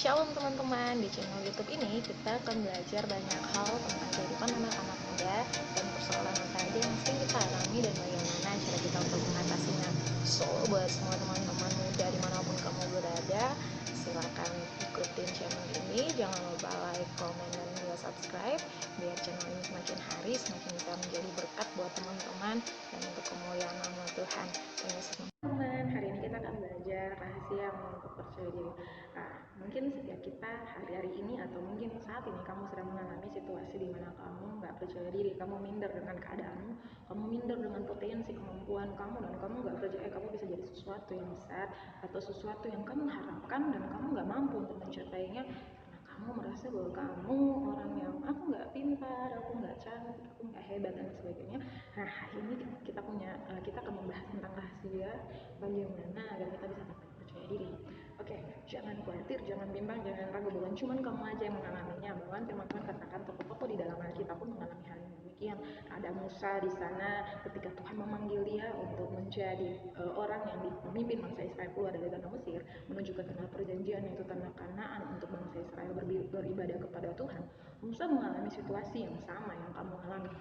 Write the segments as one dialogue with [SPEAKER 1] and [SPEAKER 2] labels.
[SPEAKER 1] Shalom teman-teman, di channel YouTube ini kita akan belajar banyak hal tentang kehidupan anak-anak muda dan persoalan apa aja yang sering kita alami dan bagaimana cara kita untuk mengatasinya. So, buat semua teman-teman muda dimanapun kamu berada, silakan ikutin channel ini. Jangan lupa like, komen, dan juga subscribe biar channel ini semakin hari semakin bisa menjadi berkat buat teman-teman dan untuk kemuliaan nama Tuhan. Teman-teman, hari ini kita akan belajar rahasia untuk percaya diri. Mungkin setiap kita hari-hari ini atau mungkin saat ini kamu sedang mengalami situasi di mana kamu nggak percaya diri, kamu minder dengan keadaanmu, kamu minder dengan potensi kemampuan kamu, dan kamu nggak percaya kamu bisa jadi sesuatu yang besar atau sesuatu yang kamu harapkan dan kamu nggak mampu untuk mencapainya karena kamu merasa bahwa kamu orang yang aku nggak pintar, aku nggak cantik, aku nggak hebat dan sebagainya. Nah, hari ini kita akan membahas tentang rahasia bagaimana agar kita bisa dapat percaya diri. Oke, jangan khawatir, jangan bimbang, jangan ragu, bukan cuma kamu aja yang mengalaminya. Bahkan teman-teman katakan tokoh-tokoh di dalam Alkitab pun mengalami hal yang demikian. Ada Musa di sana ketika Tuhan memanggil dia untuk menjadi orang yang memimpin bangsa Israel keluar dari tanah Mesir menuju ke tanah perjanjian, yaitu tanah Kanaan, untuk bangsa Israel beribadah kepada Tuhan. Musa mengalami situasi yang sama yang kamu alami,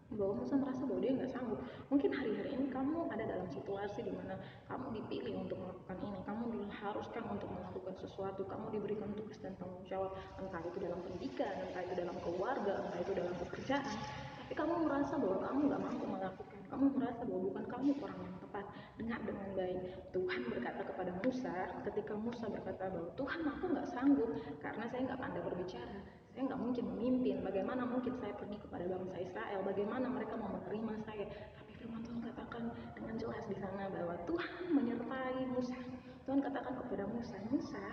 [SPEAKER 1] bahwa Musa merasa bahwa dia nggak sanggup. Mungkin hari-hari ini kamu ada dalam situasi di mana kamu dipilih untuk melakukan ini, kamu diharuskan untuk melakukan sesuatu, kamu diberikan tugas dan tanggung jawab, entah itu dalam pendidikan, entah itu dalam keluarga, entah itu dalam pekerjaan, tapi kamu merasa bahwa kamu nggak mampu melakukan, kamu merasa bahwa bukan kamu orang yang tepat. Dengar dengan baik, Tuhan berkata kepada Musa, ketika Musa berkata bahwa Tuhan, aku nggak sanggup karena saya nggak pandai berbicara, saya nggak mungkin memimpin, bagaimana mungkin saya pergi kepada bangsa Israel, bagaimana mereka mau menerima saya. Tapi firman Tuhan katakan dengan jelas di sana bahwa Tuhan menyertai Musa. Tuhan katakan kepada Musa, Musa,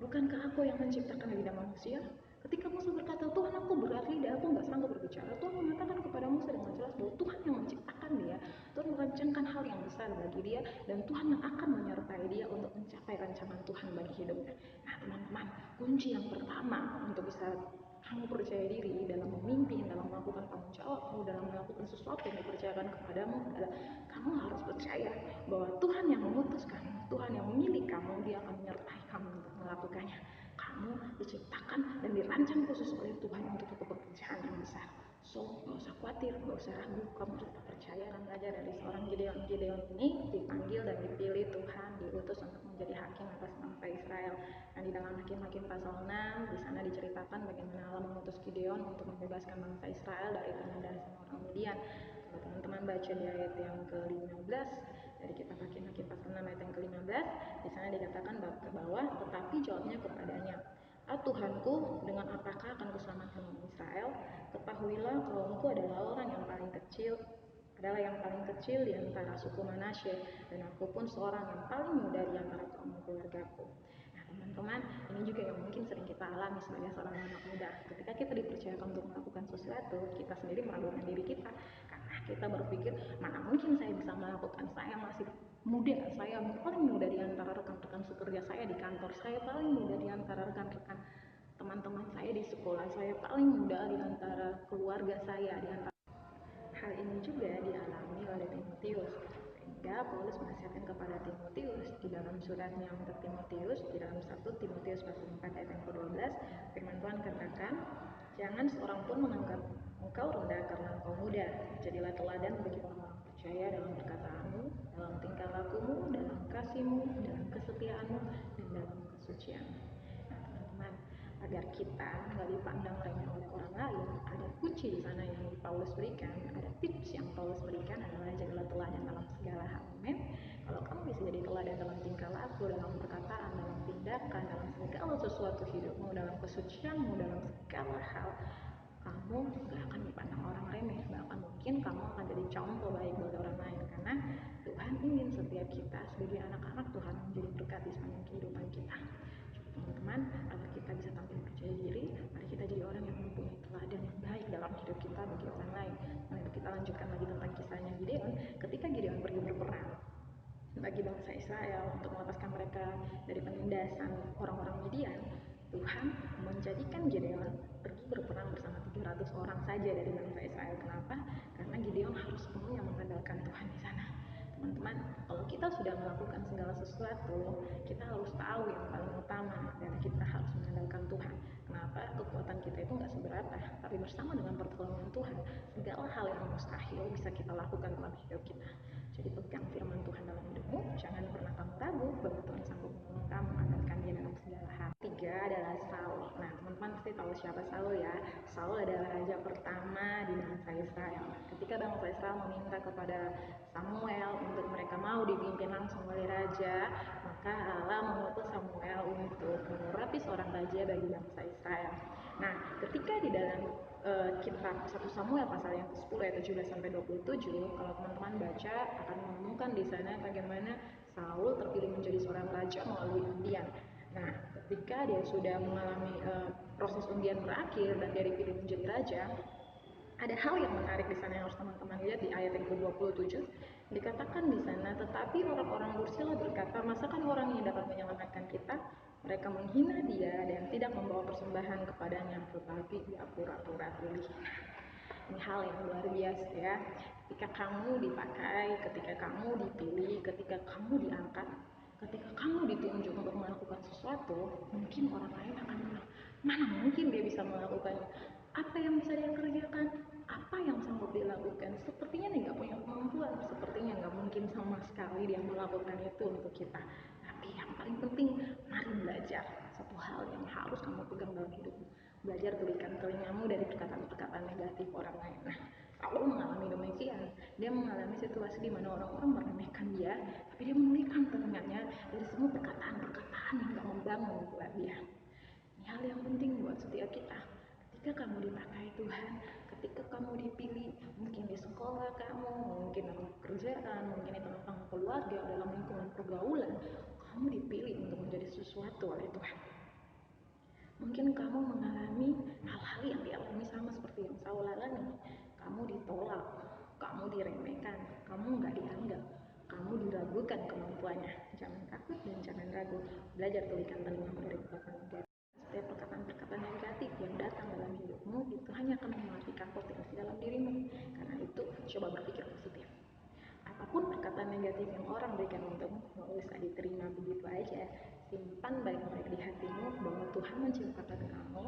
[SPEAKER 1] bukankah aku yang menciptakan lidah manusia? Ketika Musa berkata, Tuhan, aku berat lidah, aku nggak sanggup berbicara, Tuhan mengatakan kepada Musa dengan jelas bahwa Tuhan yang menciptakan dia, Tuhan merancangkan hal yang besar bagi dia, dan Tuhan yang akan menyertai dia untuk mencapai rancangan Tuhan bagi hidupnya. Nah, teman-teman, kunci yang pertama untuk bisa kamu percaya diri dalam memimpin, dalam melakukan tanggung jawabmu, dalam melakukan sesuatu yang dipercayakan kepadamu adalah kamu harus percaya bahwa Tuhan yang memutuskan, Tuhan yang memilih kamu, dia akan menyertai kamu untuk melakukannya. Kamu diciptakan dan dirancang khusus oleh Tuhan untuk satu pekerjaan yang besar. So, gak usah khawatir, gak usah ragu, kamu tetap percaya dan belajar dari seorang Gideon. Gideon ini dipanggil dan dipilih Tuhan, diutus untuk menjadi hakim atas bangsa Israel. Dan di dalam Hakim-Hakim pasal 6, di sana diceritakan bagaimana Allah mengutus Gideon untuk membebaskan bangsa Israel dari penindasan orang Midian. Kalau teman-teman baca di ayat yang ke-15, dari kitab Hakim-Hakim pasal 6 ayat yang ke-15, di sana dikatakan ke bawah, tetapi jawabnya kepadanya, Tuhanku, dengan apakah akan kuselamatkan orang Israel? Ketahuilah kaumku adalah yang paling kecil di antara suku Manasye, dan aku pun seorang yang paling muda di antara kaum keluargaku. Nah, teman-teman, ini juga yang mungkin sering kita alami sebagai seorang anak muda. Ketika kita dipercayakan untuk melakukan sesuatu, kita sendiri meragukan diri kita karena kita berpikir, mana mungkin saya bisa melakukan, saya masih muda, saya paling muda di antara rekan-rekan sekerja saya di kantor, saya paling muda di antara rekan-rekan teman-teman saya di sekolah, saya paling muda di antara keluarga saya, di antara. Hal ini juga dialami oleh Timotius, sehingga Paulus menasihatkan kepada Timotius di dalam suratnya untuk Timotius, di dalam 1 Timotius pasal 4 ayat yang ke-12, firman Tuhan katakan, jangan seorang pun menganggap engkau rendah karena engkau muda, jadilah teladan bagi orang-orang percaya dalam perkataanmu, dalam tingkah lakumu, dalam kasihmu, dalam kesetiaanmu, dan dalam kesucianmu. Nah, teman-teman, agar kita nggak dipandang remeh oleh orang lain, ada kunci di sana yang Paulus berikan, ada tips yang Paulus berikan adalah jadilah teladan dalam segala hal. Amin. Kalau kamu bisa jadi teladan dalam tingkah laku, dalam perkataan, dalam tindakan, dalam segala sesuatu hidupmu, dalam kesucianmu, dalam segala hal, kamu gak akan dipandang orang remeh, bahkan mungkin kamu akan jadi contoh baik buat orang lain, karena Tuhan ingin setiap kita sebagai anak-anak Tuhan menjadi berkat di sepanjang kehidupan kita. Teman-teman, agar kita bisa tampil percaya diri, mari kita jadi orang yang mempunyai teladan yang baik dalam hidup kita bagi orang lain. Mari kita lanjutkan lagi tentang kisahnya Gideon. Ketika Gideon pergi berperang bagi bangsa Israel untuk melepaskan mereka dari penindasan orang-orang Midian, Tuhan menjadikan Gideon pergi berperang bersama 300 orang saja dari bangsa Israel. Kenapa? Karena Gideon harus sepenuhnya mengandalkan Tuhan di sana. Teman-teman, kalau kita sudah melakukan segala sesuatu, kita harus tahu yang paling utama dan kita kekuatan kita itu nggak seberapa, tapi bersama dengan pertolongan Tuhan, segala hal yang mustahil bisa kita lakukan dalam hidup kita. Jadi pegang firman Tuhan dalam hidupmu, jangan pernah kamu ragu bahwa Tuhan sanggup menolong kamu, andalkan Dia dalam segala hal. Tiga adalah Saul. Nah, teman-teman pasti tahu siapa Saul ya. Saul adalah raja pertama di bangsa Israel. Ketika bangsa Israel meminta kepada Samuel untuk mereka mau dipimpin langsung oleh raja, maka Allah mengutus Samuel untuk mengurapi seorang raja bagi bangsa Israel. Nah, ketika di dalam kitab 1 Samuel pasal yang ke-10 ayat 17 sampai 27, kalau teman-teman baca akan menemukan di sana bagaimana Saul terpilih menjadi seorang raja melalui undian. Nah, ketika dia sudah mengalami proses undian berakhir dan dia dipilih menjadi raja, ada hal yang menarik di sana yang harus teman-teman lihat di ayat yang ke-27. Dikatakan di sana, tetapi orang-orang Bursila berkata, masakan orang yang dapat menyelamatkan kita? Mereka menghina dia dan tidak membawa persembahan kepadanya, tetapi dia pura-pura tuli. Ini hal yang luar biasa ya. Ketika kamu dipakai, ketika kamu dipilih, ketika kamu diangkat, ketika kamu ditunjuk untuk melakukan sesuatu, mungkin orang lain akan bilang, mana mungkin dia bisa melakukannya? Apa yang bisa dia kerjakan? Apa yang sanggup dilakukan? Sepertinya dia nggak punya kemampuan, sepertinya nggak mungkin sama sekali dia melakukan itu untuk kita. Tapi yang paling penting, mari belajar satu hal yang harus kamu pegang dalam hidupmu. Belajar tulikan telingamu dari perkataan-perkataan negatif orang lain. Nah, Saul mengalami demikian. Dia mengalami situasi di mana orang-orang meremehkan dia, tapi dia memulihkan telinganya dari semua perkataan-perkataan yang gak membangun buat dia. Ini hal yang penting buat setiap kita. Ketika kamu dipakai Tuhan, ketika kamu dipilih, mungkin di sekolah kamu, mungkin dalam pekerjaan, mungkin di tengah keluarga, dalam lingkungan pergaulan, kamu dipilih untuk menjadi sesuatu oleh Tuhan. Mungkin kamu mengalami hal-hal yang dialami sama seperti yang Saul alami. Kamu ditolak, kamu diremehkan, kamu nggak dianggap, kamu diragukan kemampuannya. Jangan takut dan jangan ragu. Belajar tulikan telingamu dari perkataan negatif. Setiap perkataan-perkataan negatif yang datang dalam hidupmu itu hanya akan mematikan potensi dalam dirimu. Karena itu, coba berpikir positif. Apapun perkataan negatif yang orang berikan untukmu, nggak usah diterima begitu aja. Simpan baik-baik di hatimu bahwa Tuhan menciptakan kamu,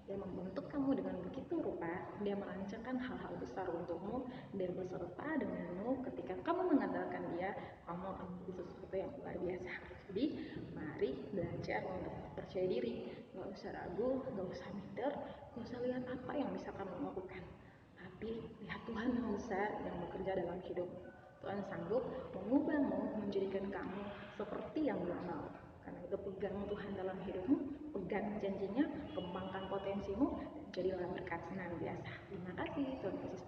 [SPEAKER 1] Dia membentuk kamu dengan begitu rupa, Dia merancangkan hal-hal besar untukmu, Dia beserta denganmu. Ketika kamu mengandalkan Dia, kamu akan menjadi sesuatu yang luar biasa. Jadi, mari belajar untuk percaya diri. Gak usah ragu, gak usah minder, gak usah lihat apa yang bisa kamu lakukan. Tapi lihat Tuhan yang besar yang bekerja dalam hidupmu. Tuhan sanggup mengubahmu, menjadikan kamu seperti yang Dia mau. Karena itu pegang Tuhan dalam hidupmu, pegang janjinya, kembangkan potensimu, jadilah berkat senantiasa. Terima kasih, Tuhan Yesus.